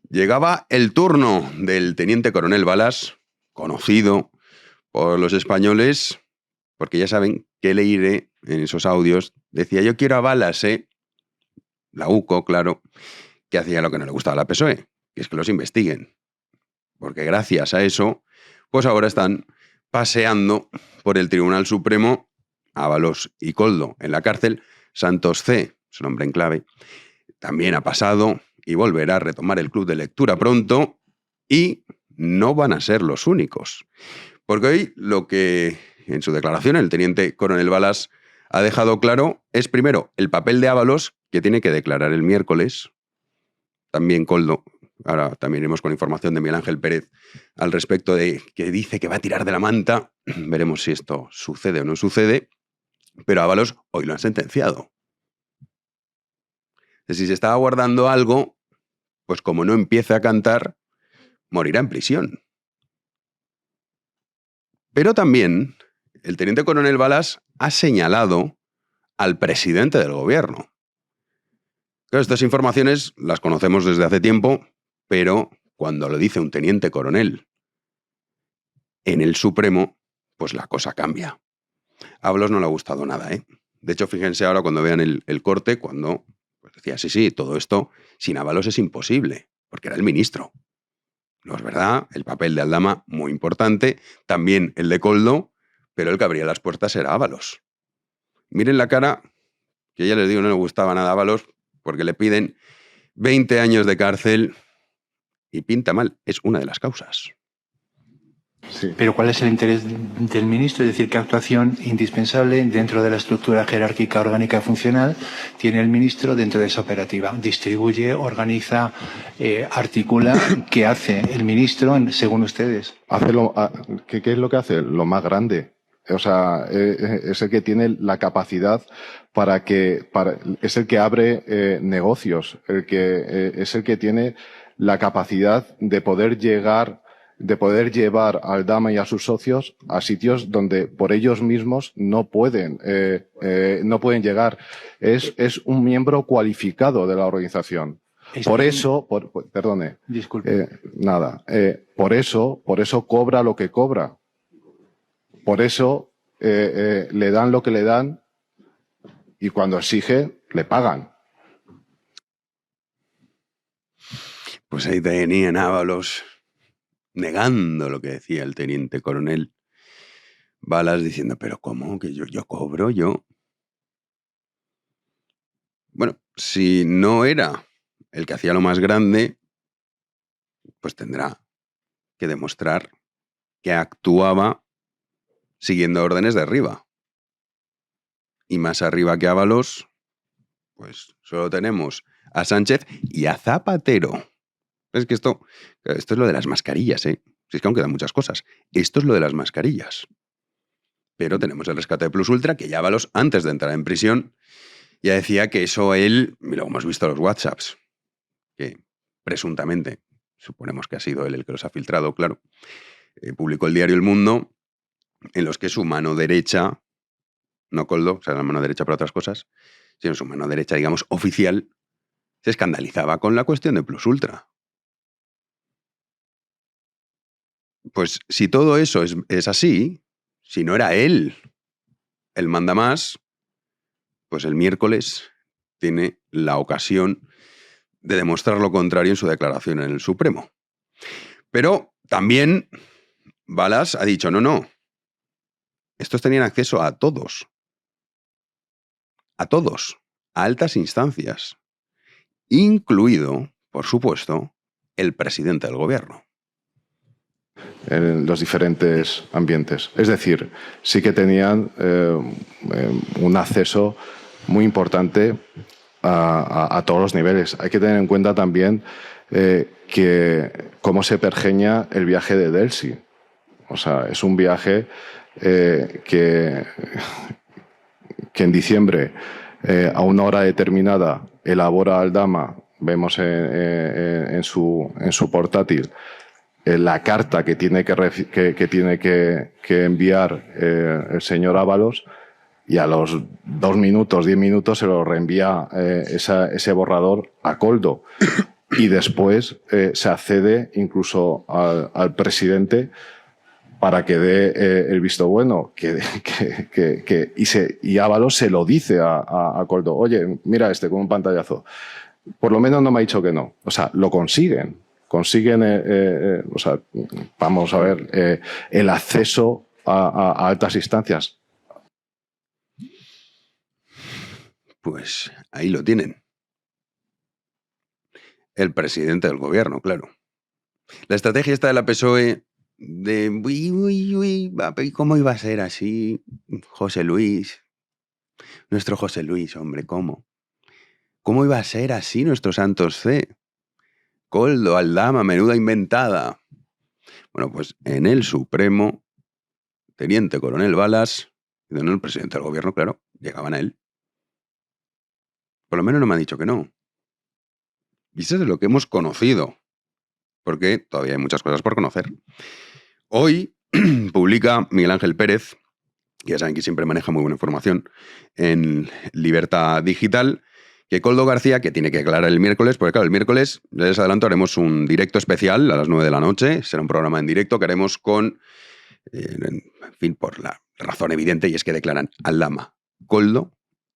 Llegaba el turno del teniente coronel Balas, conocido por los españoles, porque ya saben que leeré en esos audios. Decía, yo quiero a Balas, la UCO, claro, que hacía lo que no le gustaba a la PSOE, que es que los investiguen. Porque gracias a eso, pues ahora están paseando por el Tribunal Supremo Ábalos y Koldo en la cárcel. Santos C, su nombre en clave, también ha pasado y volverá a retomar el club de lectura pronto, y no van a ser los únicos. Porque hoy lo que en su declaración el teniente coronel Balas ha dejado claro es, primero, el papel de Ábalos, que tiene que declarar el miércoles. También Koldo, ahora también iremos con información de Miguel Ángel Pérez al respecto, de que dice que va a tirar de la manta. Veremos si esto sucede o no sucede, pero Ábalos hoy lo han sentenciado. Si se estaba guardando algo, pues como no empiece a cantar, morirá en prisión. Pero también el teniente coronel Balas ha señalado al presidente del gobierno. Claro, estas informaciones las conocemos desde hace tiempo, pero cuando lo dice un teniente coronel en el Supremo, pues la cosa cambia. A Ábalos no le ha gustado nada, ¿eh? De hecho, fíjense ahora cuando vean el corte, cuando pues decía, sí, todo esto sin Ábalos es imposible, porque era el ministro. No es verdad, el papel de Aldama muy importante, también el de Koldo, pero el que abría las puertas era Ábalos. Miren la cara, que ya les digo, no le gustaba nada a Ábalos, porque le piden 20 años de cárcel y pinta mal, es una de las causas. Sí. Pero ¿cuál es el interés del ministro? Es decir, ¿qué actuación indispensable dentro de la estructura jerárquica, orgánica y funcional tiene el ministro dentro de esa operativa? Distribuye, organiza, articula. ¿Qué hace el ministro según ustedes? ¿Qué es lo que hace? Lo más grande. O sea, es el que tiene la capacidad es el que abre negocios, es el que tiene la capacidad de poder llevar a Aldama y a sus socios a sitios donde por ellos mismos no pueden llegar. Es un miembro cualificado de la organización. Por eso, perdone. Disculpe. Por eso cobra lo que cobra. Por eso le dan lo que le dan, y cuando exige, le pagan. Pues ahí tenían Ábalos negando lo que decía el teniente coronel Balas, diciendo, pero ¿cómo? Que yo cobro, yo. Bueno, si no era el que hacía lo más grande, pues tendrá que demostrar que actuaba siguiendo órdenes de arriba. Y más arriba que Ábalos, pues solo tenemos a Sánchez y a Zapatero. Es que esto es lo de las mascarillas, ¿eh? Si es que aún quedan muchas cosas. Esto es lo de las mascarillas. Pero tenemos el rescate de Plus Ultra, que ya Ábalos, antes de entrar en prisión, ya decía que eso él, y lo hemos visto en los WhatsApps, que presuntamente, suponemos que ha sido él el que los ha filtrado, claro, publicó el diario El Mundo, en los que su mano derecha, no Koldo, o sea, la mano derecha para otras cosas, sino su mano derecha, digamos, oficial, se escandalizaba con la cuestión de Plus Ultra. Pues si todo eso es así, si no era él el mandamás, pues el miércoles tiene la ocasión de demostrar lo contrario en su declaración en el Supremo. Pero también Balas ha dicho, no, estos tenían acceso a todos, a altas instancias, incluido, por supuesto, el presidente del gobierno. En los diferentes ambientes. Es decir, sí que tenían un acceso muy importante a todos los niveles. Hay que tener en cuenta también que cómo se pergeña el viaje de Delcy. O sea, es un viaje que en diciembre, a una hora determinada, elabora Aldama, vemos en su portátil, la carta que tiene que enviar el señor Ábalos, y a los 2 minutos, 10 minutos se lo reenvía ese borrador a Koldo. y después se accede incluso al presidente para que dé el visto bueno, y Ábalos se lo dice a Koldo, oye, mira con un pantallazo. Por lo menos no me ha dicho que no. O sea, lo consiguen. Consiguen, o sea, vamos a ver, el acceso a altas instancias. Pues ahí lo tienen. El presidente del gobierno, claro. La estrategia esta de la PSOE de ¿cómo iba a ser así? José Luis, nuestro José Luis, hombre, ¿cómo? ¿Cómo iba a ser así nuestro Santos C? Koldo, Aldama, menuda inventada. Bueno, pues en el Supremo, teniente coronel Balas, y no el presidente del gobierno, claro, llegaban a él. Por lo menos no me ha dicho que no. Y eso es de lo que hemos conocido, porque todavía hay muchas cosas por conocer. Hoy publica Miguel Ángel Pérez, que ya saben que siempre maneja muy buena información, en Libertad Digital, que Koldo García, que tiene que aclarar el miércoles, porque claro, el miércoles, ya les adelanto, haremos un directo especial a las 9 de la noche, será un programa en directo que haremos con, en fin, por la razón evidente, y es que declaran Aldama, Koldo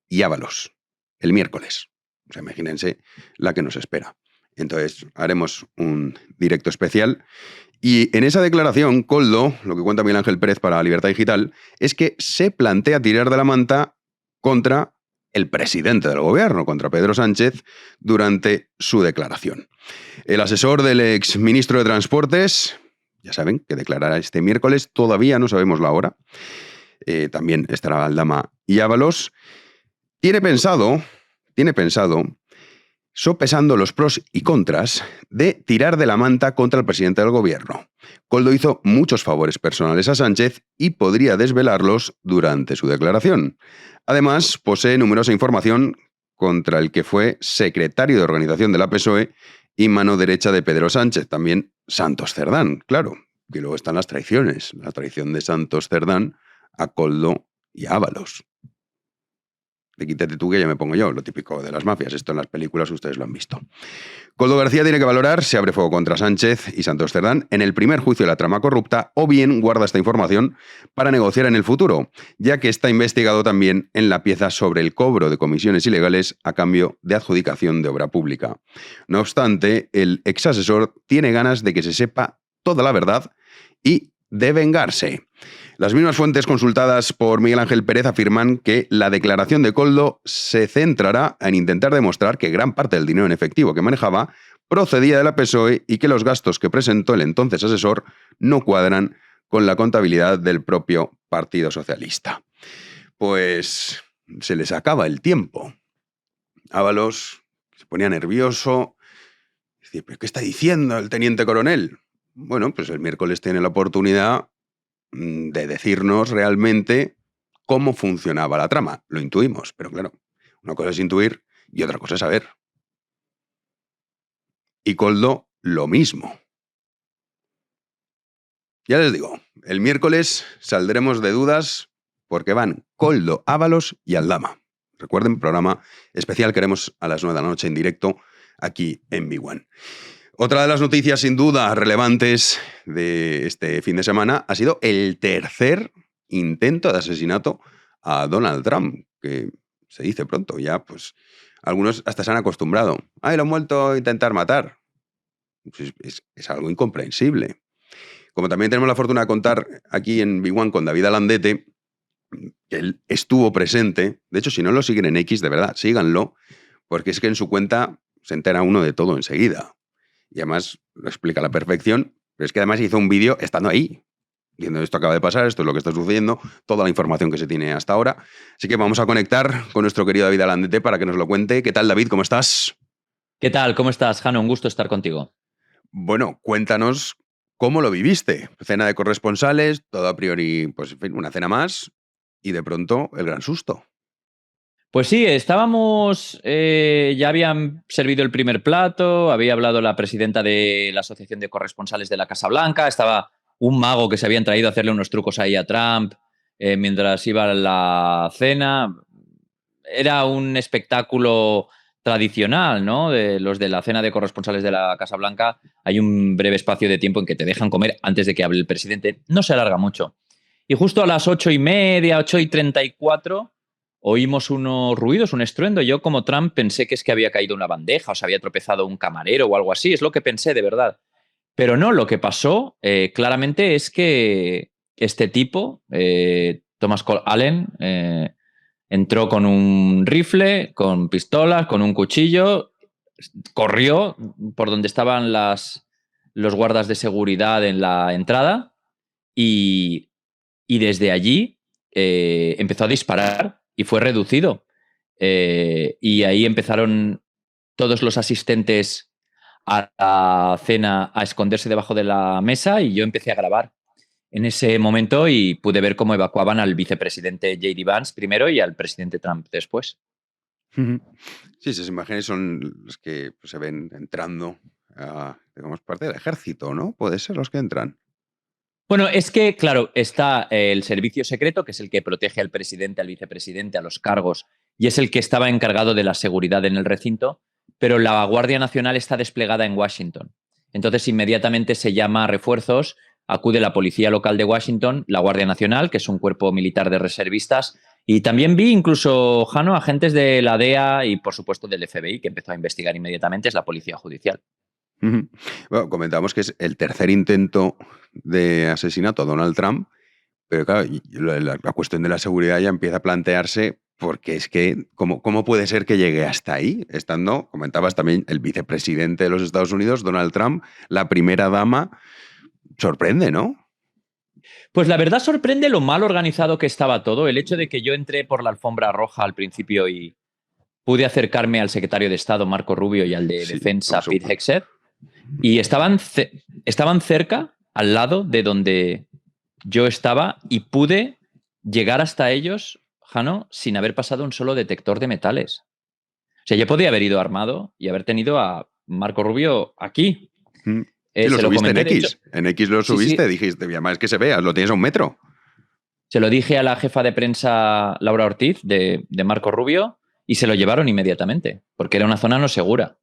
y Ábalos el miércoles. O sea, imagínense la que nos espera. Entonces, haremos un directo especial. Y en esa declaración, Koldo, lo que cuenta Miguel Ángel Pérez para Libertad Digital, es que se plantea tirar de la manta contra el presidente del gobierno, contra Pedro Sánchez, durante su declaración. El asesor del exministro de Transportes, ya saben, que declarará este miércoles, todavía no sabemos la hora, también estará Aldama y Ábalos, tiene pensado, sopesando los pros y contras de tirar de la manta contra el presidente del gobierno. Koldo hizo muchos favores personales a Sánchez y podría desvelarlos durante su declaración. Además, posee numerosa información contra el que fue secretario de organización de la PSOE y mano derecha de Pedro Sánchez, también Santos Cerdán, claro, que luego están las traiciones, la traición de Santos Cerdán a Koldo y a Ábalos. De quítate tú que ya me pongo yo, lo típico de las mafias, esto en las películas ustedes lo han visto. Koldo García tiene que valorar si abre fuego contra Sánchez y Santos Cerdán en el primer juicio de la trama corrupta o bien guarda esta información para negociar en el futuro, ya que está investigado también en la pieza sobre el cobro de comisiones ilegales a cambio de adjudicación de obra pública. No obstante, el exasesor tiene ganas de que se sepa toda la verdad y de vengarse. Las mismas fuentes consultadas por Miguel Ángel Pérez afirman que la declaración de Koldo se centrará en intentar demostrar que gran parte del dinero en efectivo que manejaba procedía de la PSOE y que los gastos que presentó el entonces asesor no cuadran con la contabilidad del propio Partido Socialista. Pues se les acaba el tiempo. Ábalos se ponía nervioso. Decía, ¿pero qué está diciendo el teniente coronel? Bueno, pues el miércoles tiene la oportunidad de decirnos realmente cómo funcionaba la trama. Lo intuimos, pero claro, una cosa es intuir y otra cosa es saber. Y Koldo, lo mismo. Ya les digo, el miércoles saldremos de dudas porque van Koldo, Ábalos y Aldama. Recuerden, programa especial que haremos a las 9 de la noche en directo aquí en Big One. Otra de las noticias sin duda relevantes de este fin de semana ha sido el tercer intento de asesinato a Donald Trump, que se dice pronto, ya pues algunos hasta se han acostumbrado. ¡Ay, lo han vuelto a intentar matar! Pues es algo incomprensible. Como también tenemos la fortuna de contar aquí en Big One con David Alandete, que él estuvo presente. De hecho, si no lo siguen en X, de verdad, síganlo, porque es que en su cuenta se entera uno de todo enseguida. Y además lo explica a la perfección, pero es que además hizo un vídeo estando ahí, diciendo esto acaba de pasar, esto es lo que está sucediendo, toda la información que se tiene hasta ahora. Así que vamos a conectar con nuestro querido David Alandete para que nos lo cuente. ¿Qué tal, David? ¿Cómo estás? ¿Qué tal? ¿Cómo estás, Jano? Un gusto estar contigo. Bueno, cuéntanos cómo lo viviste. Cena de corresponsales, todo a priori, pues en fin, una cena más, y de pronto el gran susto. Pues sí, estábamos, ya habían servido el primer plato, había hablado la presidenta de la Asociación de Corresponsales de la Casa Blanca, estaba un mago que se habían traído a hacerle unos trucos ahí a Trump mientras iba a la cena. Era un espectáculo tradicional, ¿no? De los de la cena de corresponsales de la Casa Blanca, hay un breve espacio de tiempo en que te dejan comer antes de que hable el presidente. No se alarga mucho. Y justo a las 8:30, 8:34, oímos unos ruidos, un estruendo. Yo, como Trump, pensé que es que había caído una bandeja o se había tropezado un camarero o algo así. Es lo que pensé, de verdad. Pero no, lo que pasó claramente es que este tipo, Thomas Cole Allen, entró con un rifle, con pistolas, con un cuchillo, corrió por donde estaban los guardas de seguridad en la entrada y desde allí empezó a disparar y fue reducido. Y ahí empezaron todos los asistentes a la cena a esconderse debajo de la mesa y yo empecé a grabar en ese momento y pude ver cómo evacuaban al vicepresidente J.D. Vance primero y al presidente Trump después. Sí, esas imágenes son las que pues, se ven entrando, digamos, parte del ejército, ¿no? Puede ser los que entran. Bueno, es que, claro, está el servicio secreto, que es el que protege al presidente, al vicepresidente, a los cargos, y es el que estaba encargado de la seguridad en el recinto, pero la Guardia Nacional está desplegada en Washington. Entonces, inmediatamente se llama a refuerzos, acude la Policía Local de Washington, la Guardia Nacional, que es un cuerpo militar de reservistas, y también vi incluso, Jano, agentes de la DEA y, por supuesto, del FBI, que empezó a investigar inmediatamente, es la Policía Judicial. Bueno, comentamos que es el tercer intento de asesinato a Donald Trump, pero claro, la cuestión de la seguridad ya empieza a plantearse porque es que, ¿cómo puede ser que llegue hasta ahí? Estando, comentabas también, el vicepresidente de los Estados Unidos, Donald Trump, la primera dama, sorprende, ¿no? Pues la verdad sorprende lo mal organizado que estaba todo. El hecho de que yo entré por la alfombra roja al principio y pude acercarme al secretario de Estado, Marco Rubio, y al de Defensa, Pete Hegseth, y estaban cerca, al lado de donde yo estaba, y pude llegar hasta ellos, Jano, sin haber pasado un solo detector de metales. O sea, yo podía haber ido armado y haber tenido a Marco Rubio aquí. Sí, lo subiste en X. En X lo subiste, sí. Dijiste, además que se vea, lo tienes a 1 metro. Se lo dije a la jefa de prensa, Laura Ortiz, de Marco Rubio, y se lo llevaron inmediatamente, porque era una zona no segura.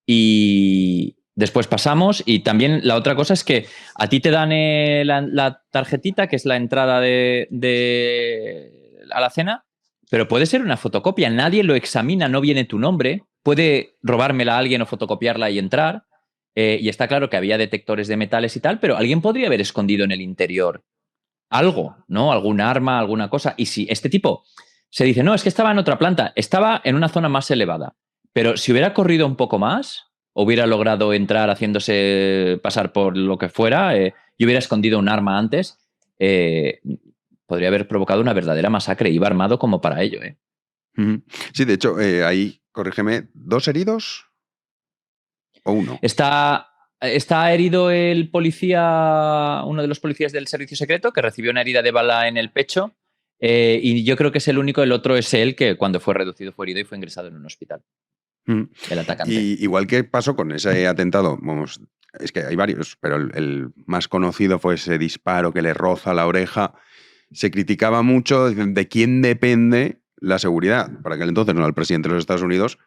Y después pasamos, y también la otra cosa es que a ti te dan la tarjetita, que es la entrada a la cena, pero puede ser una fotocopia, nadie lo examina, no viene tu nombre, puede robármela a alguien o fotocopiarla y entrar. Y está claro que había detectores de metales y tal, pero alguien podría haber escondido en el interior algo, ¿no? Algún arma, alguna cosa. Y si este tipo se dice, no, es que estaba en otra planta, estaba en una zona más elevada, pero si hubiera corrido un poco más, hubiera logrado entrar haciéndose pasar por lo que fuera, y hubiera escondido un arma antes, podría haber provocado una verdadera masacre. Iba armado como para ello. Sí, de hecho, ahí, corrígeme, ¿2 heridos? ¿O 1? Está herido el policía, uno de los policías del servicio secreto, que recibió una herida de bala en el pecho, y yo creo que es el único. El otro es él, que cuando fue reducido fue herido y fue ingresado en un hospital. El atacante. Y igual que pasó con ese atentado, vamos, es que hay varios, pero el más conocido fue ese disparo que le roza la oreja. Se criticaba mucho de quién depende la seguridad. Para aquel entonces no era el presidente de los Estados Unidos,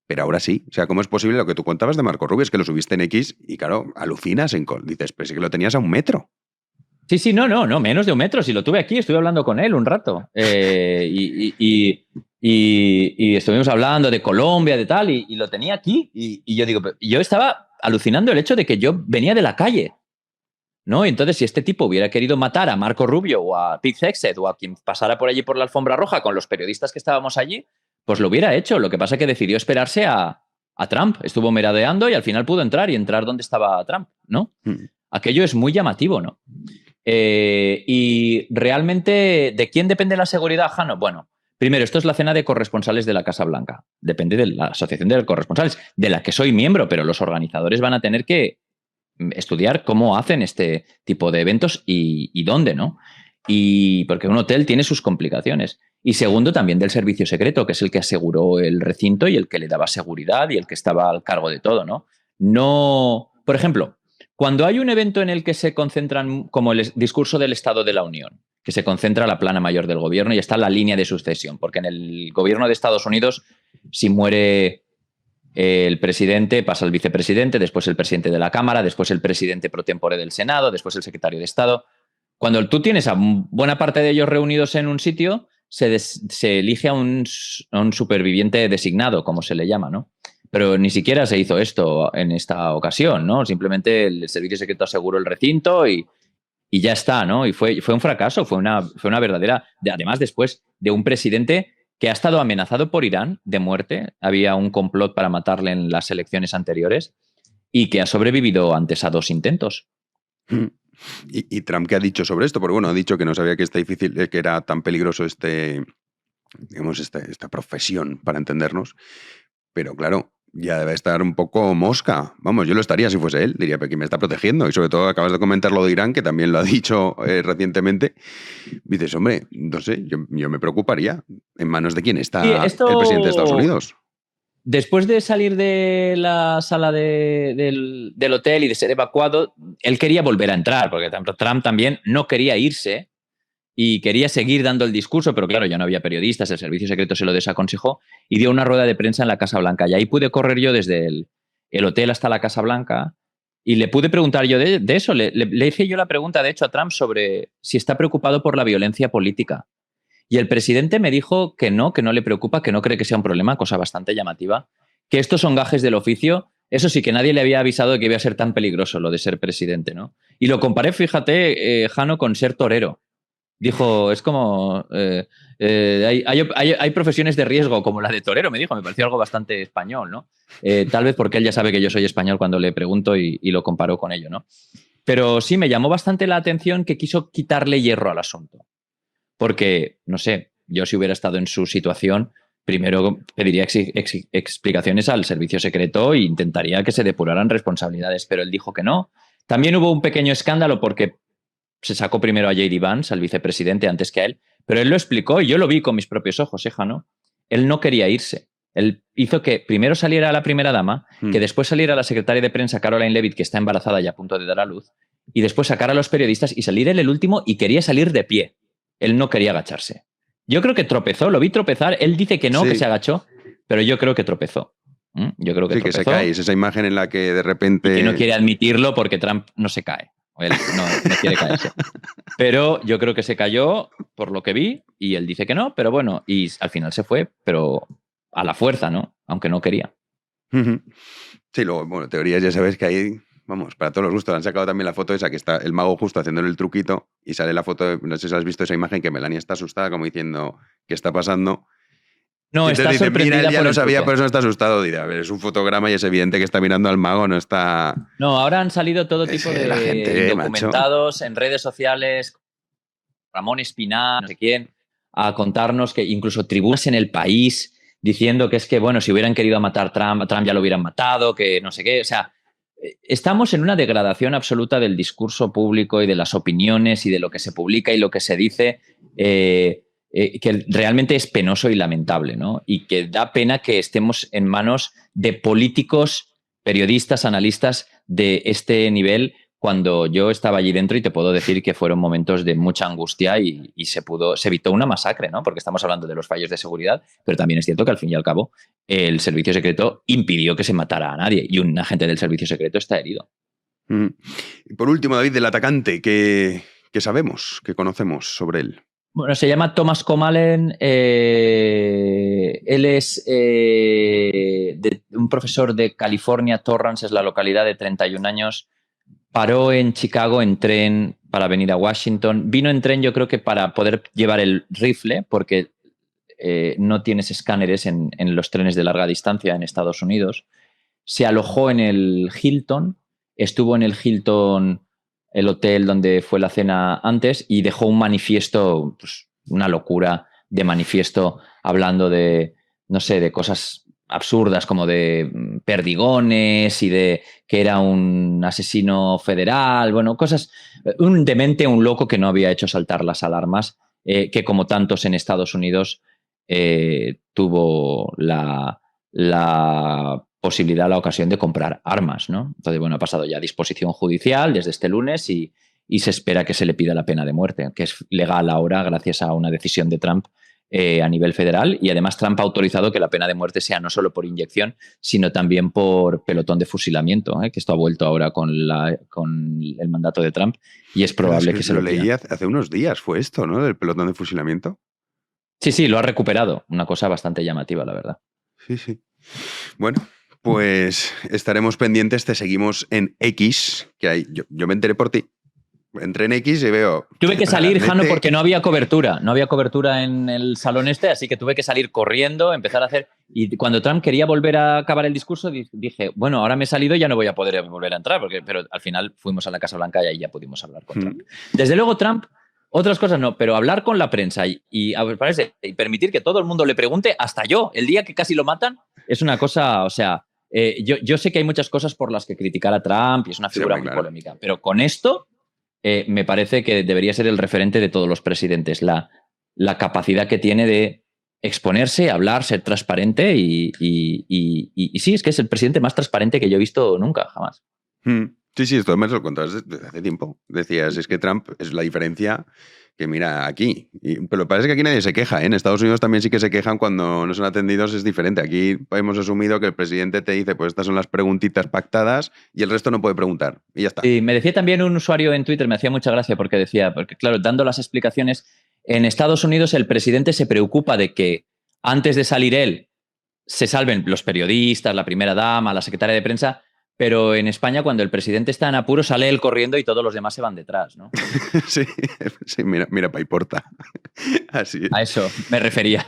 pero ahora sí. O sea, ¿cómo es posible lo que tú contabas de Marco Rubio? Es que lo subiste en X y, claro, alucinas. Dices, pues es que lo tenías a 1 metro. Sí, no, menos de 1 metro. Si lo tuve aquí, estuve hablando con él un rato. Y estuvimos hablando de Colombia, de tal, y lo tenía aquí. Y yo digo, yo estaba alucinando el hecho de que yo venía de la calle, ¿no? Entonces, si este tipo hubiera querido matar a Marco Rubio o a Pete Hegseth o a quien pasara por allí por la alfombra roja con los periodistas que estábamos allí, pues lo hubiera hecho. Lo que pasa es que decidió esperarse a Trump. Estuvo merodeando y al final pudo entrar donde estaba Trump, ¿no? Aquello es muy llamativo, ¿no? Y realmente, ¿de quién depende la seguridad, Jano? Bueno, primero, esto es la cena de corresponsales de la Casa Blanca. Depende de la Asociación de Corresponsales, de la que soy miembro, pero los organizadores van a tener que estudiar cómo hacen este tipo de eventos y dónde, ¿no? Y porque un hotel tiene sus complicaciones. Y segundo, también del servicio secreto, que es el que aseguró el recinto y el que le daba seguridad y el que estaba al cargo de todo, ¿no? No, por ejemplo, cuando hay un evento en el que se concentran, como el discurso del Estado de la Unión, que se concentra la plana mayor del gobierno y está la línea de sucesión, porque en el gobierno de Estados Unidos, si muere el presidente pasa al vicepresidente, después el presidente de la Cámara, después el presidente pro tempore del Senado, después el secretario de Estado. Cuando tú tienes a buena parte de ellos reunidos en un sitio, se elige a un superviviente designado, como se le llama, ¿no? Pero ni siquiera se hizo esto en esta ocasión, ¿no? Simplemente el servicio secreto aseguró el recinto y ya está, ¿no? Y fue un fracaso, fue una verdadera... Además, después de un presidente que ha estado amenazado por Irán de muerte, había un complot para matarle en las elecciones anteriores y que ha sobrevivido antes a 2 intentos. ¿Y Trump qué ha dicho sobre esto? Porque bueno, ha dicho que no sabía que está difícil, que era tan peligroso digamos, esta profesión, para entendernos. Pero claro, ya debe estar un poco mosca. Vamos, yo lo estaría si fuese él. Diría, pero ¿quién me está protegiendo? Y sobre todo acabas de comentar lo de Irán, que también lo ha dicho recientemente. Dices, hombre, no sé, yo me preocuparía. ¿En manos de quién está el presidente de Estados Unidos? Después de salir de la sala del hotel y de ser evacuado, él quería volver a entrar, porque Trump también no quería irse y quería seguir dando el discurso, pero claro, ya no había periodistas, el servicio secreto se lo desaconsejó y dio una rueda de prensa en la Casa Blanca. Y ahí pude correr yo desde el hotel hasta la Casa Blanca y le pude preguntar yo de eso. Le hice yo la pregunta, de hecho, a Trump sobre si está preocupado por la violencia política. Y el presidente me dijo que no le preocupa, que no cree que sea un problema, cosa bastante llamativa, que estos son gajes del oficio. Eso sí, que nadie le había avisado de que iba a ser tan peligroso lo de ser presidente, ¿no? Y lo comparé, fíjate, Jano, con ser torero. Dijo, es como... hay profesiones de riesgo como la de torero, me dijo. Me pareció algo bastante español, ¿no? Tal vez porque él ya sabe que yo soy español cuando le pregunto y lo comparó con ello, ¿no? Pero sí, me llamó bastante la atención que quiso quitarle hierro al asunto. Porque, no sé, yo si hubiera estado en su situación, primero pediría explicaciones al servicio secreto e intentaría que se depuraran responsabilidades, pero él dijo que no. También hubo un pequeño escándalo porque se sacó primero a J.D. Vance, al vicepresidente, antes que a él, pero él lo explicó y yo lo vi con mis propios ojos, ¿no? Él no quería irse. Él hizo que primero saliera la primera dama, que después saliera la secretaria de prensa Caroline Leavitt, que está embarazada y a punto de dar a luz, y después sacar a los periodistas y salir él el último y quería salir de pie. Él no quería agacharse. Yo creo que tropezó, lo vi tropezar. Él dice que no, sí, que se agachó, pero yo creo que tropezó. Yo creo que tropezó. Que se cae. Es esa imagen en la que de repente... Y que no quiere admitirlo porque Trump no se cae. Él no quiere caerse. Pero yo creo que se cayó por lo que vi y él dice que no, pero bueno, y al final se fue, pero a la fuerza, ¿no? Aunque no quería. Sí, luego, bueno, teorías ya sabes que hay... Vamos, para todos los gustos. Han sacado también la foto esa que está el mago justo haciéndole el truquito y sale la foto, no sé si has visto esa imagen que Melania está asustada como diciendo ¿qué está pasando? No, está dice, sorprendida. Mira, él ya por lo el sabía, truco. por eso no está asustado. Diré, a ver, es un fotograma y es evidente que está mirando al mago, no está... No, ahora han salido todo tipo de la gente, documentados en redes sociales, Ramón Espinar, no sé quién, a contarnos que incluso tribunas en El País diciendo que es que, bueno, si hubieran querido matar a Trump ya lo hubieran matado, que no sé qué, o sea... Estamos en una degradación absoluta del discurso público y de las opiniones y de lo que se publica y lo que se dice, que realmente es penoso y lamentable, ¿no? Y que da pena que estemos en manos de políticos, periodistas, analistas de este nivel, cuando yo estaba allí dentro y te puedo decir que fueron momentos de mucha angustia y se evitó una masacre, ¿no? Porque estamos hablando de los fallos de seguridad, pero también es cierto que al fin y al cabo el servicio secreto impidió que se matara a nadie y un agente del servicio secreto está herido. Y por último, David, del atacante, ¿qué sabemos, qué conocemos sobre él? Bueno, se llama Thomas Comalen, él es un profesor de California, Torrance es la localidad, de 31 años, paró en Chicago en tren para venir a Washington. Vino en tren, yo creo que para poder llevar el rifle, porque no tienes escáneres en los trenes de larga distancia en Estados Unidos. Se alojó en el Hilton, estuvo en el Hilton, el hotel donde fue la cena antes, y dejó un manifiesto, pues, una locura de manifiesto, hablando de, no sé, de cosas absurdas como de perdigones y de que era un asesino federal, bueno, cosas, un demente, un loco que no había hecho saltar las alarmas, que como tantos en Estados Unidos tuvo la posibilidad, la ocasión de comprar armas, ¿no? Entonces, bueno, ha pasado ya a disposición judicial desde este lunes y se espera que se le pida la pena de muerte, que es legal ahora gracias a una decisión de Trump a nivel federal, y además Trump ha autorizado que la pena de muerte sea no solo por inyección, sino también por pelotón de fusilamiento, que esto ha vuelto ahora con el mandato de Trump, y es probable que se lo leí hace unos días, fue esto, ¿no? Del pelotón de fusilamiento. Sí, lo ha recuperado, una cosa bastante llamativa, la verdad. Sí. Bueno, pues estaremos pendientes, te seguimos en X, que hay. Yo me enteré por ti. Entré en X y veo... Tuve que salir, Jano, porque no había cobertura. No había cobertura en el salón así que tuve que salir corriendo, empezar a hacer... Y cuando Trump quería volver a acabar el discurso, dije, bueno, ahora me he salido y ya no voy a poder volver a entrar, pero al final fuimos a la Casa Blanca y ahí ya pudimos hablar con Trump. Desde luego, Trump, otras cosas no, pero hablar con la prensa y permitir que todo el mundo le pregunte, hasta yo, el día que casi lo matan, es una cosa, o sea... yo sé que hay muchas cosas por las que criticar a Trump y es una figura muy polémica, pero con esto... me parece que debería ser el referente de todos los presidentes, la capacidad que tiene de exponerse, hablar, ser transparente y sí, es que es el presidente más transparente que yo he visto nunca, jamás. Sí, esto me lo contabas desde hace tiempo. Decías, es que Trump es la diferencia que mira aquí. Pero parece que aquí nadie se queja, ¿eh? En Estados Unidos también sí que se quejan cuando no son atendidos, es diferente. Aquí hemos asumido que el presidente te dice, pues estas son las preguntitas pactadas y el resto no puede preguntar. Y ya está. Sí, me decía también un usuario en Twitter, me hacía mucha gracia porque claro, dando las explicaciones, en Estados Unidos el presidente se preocupa de que antes de salir él se salven los periodistas, la primera dama, la secretaria de prensa. Pero en España, cuando el presidente está en apuro, sale él corriendo y todos los demás se van detrás, ¿no? Sí, mira Paiporta. Así es. A eso me refería.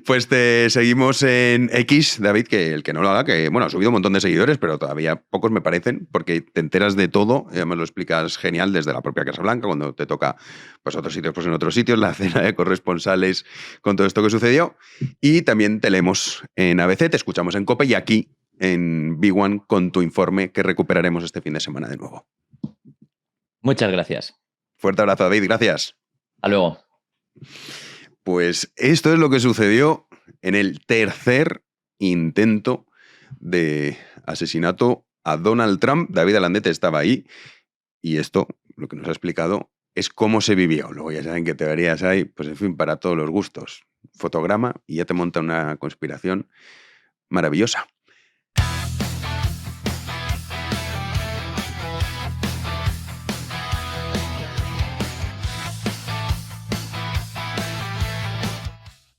Pues te seguimos en X, David, que el que no lo haga, que bueno, ha subido un montón de seguidores, pero todavía pocos me parecen, porque te enteras de todo, me lo explicas genial desde la propia Casa Blanca, cuando te toca pues otros sitios, pues en otros sitios, la cena de corresponsales con todo esto que sucedió. Y también te leemos en ABC, te escuchamos en COPE y aquí en Big One con tu informe que recuperaremos este fin de semana de nuevo. Muchas gracias. Fuerte abrazo, David. Gracias. Hasta luego. Pues esto es lo que sucedió en el tercer intento de asesinato a Donald Trump. David Alandete estaba ahí y esto, lo que nos ha explicado, es cómo se vivió. Luego ya saben que teorías hay, pues en fin, para todos los gustos. Fotograma y ya te monta una conspiración maravillosa.